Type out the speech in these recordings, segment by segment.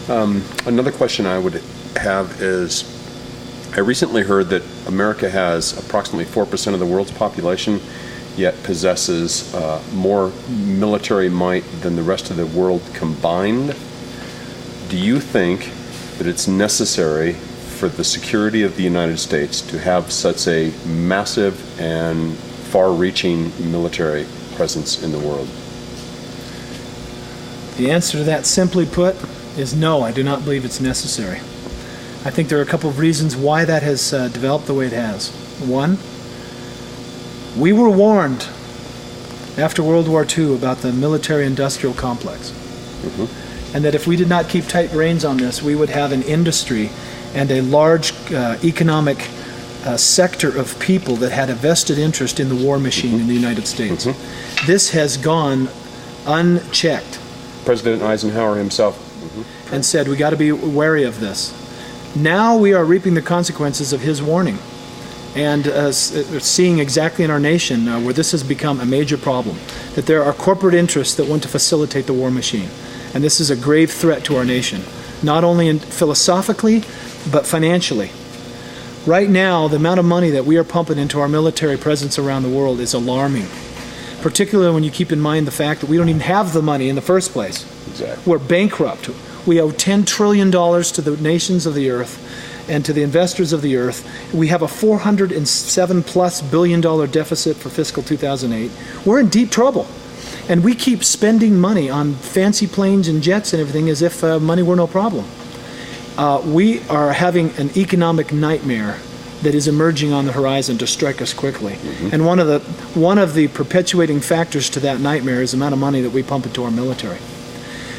Another question I would have is, I recently heard that America has approximately 4% of the world's population, yet possesses more military might than the rest of the world combined. Do you think that it's necessary for the security of the United States to have such a massive and far-reaching military presence in the world? The answer to that, simply put, is no, I do not believe it's necessary. I think there are a couple of reasons why that has developed the way it has. One, we were warned after World War II about the military-industrial complex. And that if we did not keep tight reins on this, we would have an industry and a large economic sector of people that had a vested interest in the war machine in the United States. This has gone unchecked. President Eisenhower himself and said, we got to be wary of this. Now we are reaping the consequences of his warning and seeing exactly in our nation where this has become a major problem, that there are corporate interests that want to facilitate the war machine. And this is a grave threat to our nation, not only philosophically, but financially. Right now, the amount of money that we are pumping into our military presence around the world is alarming, particularly when you keep in mind the fact that we don't even have the money in the first place. Exactly. We're bankrupt. We owe $10 trillion to the nations of the earth and to the investors of the earth. We have a $407+ billion deficit for fiscal 2008. We're in deep trouble. And we keep spending money on fancy planes and jets and everything as if money were no problem. We are having an economic nightmare that is emerging on the horizon to strike us quickly. And one of the perpetuating factors to that nightmare is the amount of money that we pump into our military.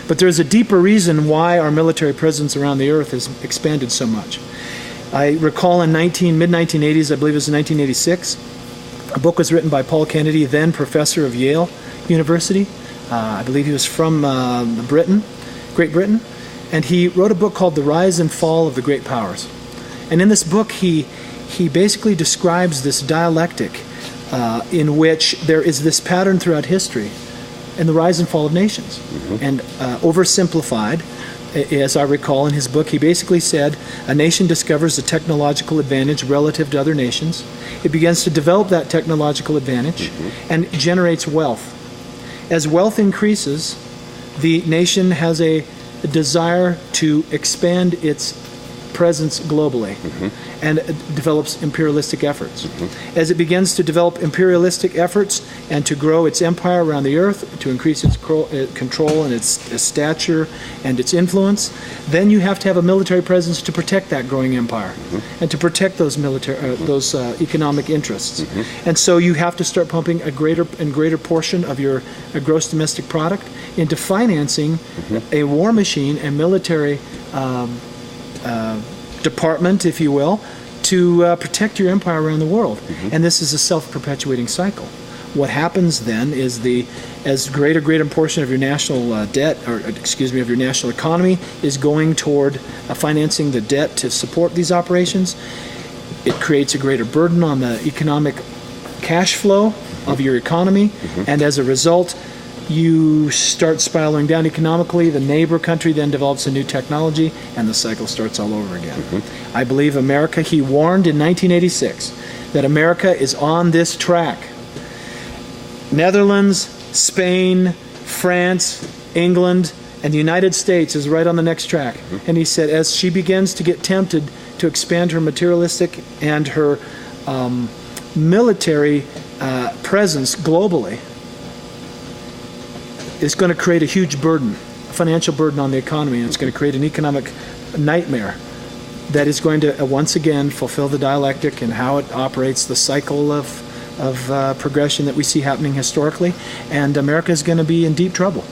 But there's a deeper reason why our military presence around the earth has expanded so much. I recall in mid-1980s, I believe it was in 1986, a book was written by Paul Kennedy, then professor of Yale University. I believe he was from Great Britain. And he wrote a book called The Rise and Fall of the Great Powers. And in this book, he basically describes this dialectic in which there is this pattern throughout history in the rise and fall of nations. And oversimplified, as I recall in his book, he basically said a nation discovers a technological advantage relative to other nations. It begins to develop that technological advantage and generates wealth. As wealth increases, the nation has a desire to expand its presence globally and develops imperialistic efforts. As it begins to develop imperialistic efforts and to grow its empire around the earth, to increase its control and its stature and its influence, then you have to have a military presence to protect that growing empire and to protect those economic interests. And so you have to start pumping a greater and greater portion of your gross domestic product into financing a war machine and military department, if you will, to protect your empire around the world. And this is a self-perpetuating cycle. What happens then is as greater portion of your national debt, or excuse me, of your national economy is going toward financing the debt to support these operations, it creates a greater burden on the economic cash flow of your economy, and as a result, you start spiraling down economically. The neighbor country then develops a new technology, and the cycle starts all over again. I believe America, he warned in 1986 that America is on this track. Netherlands, Spain, France, England, and the United States is right on the next track. And he said as she begins to get tempted to expand her materialistic and her military presence globally, it's going to create a huge burden, a financial burden on the economy, and it's going to create an economic nightmare that is going to once again fulfill the dialectic and how it operates, the cycle of progression that we see happening historically, and America is going to be in deep trouble.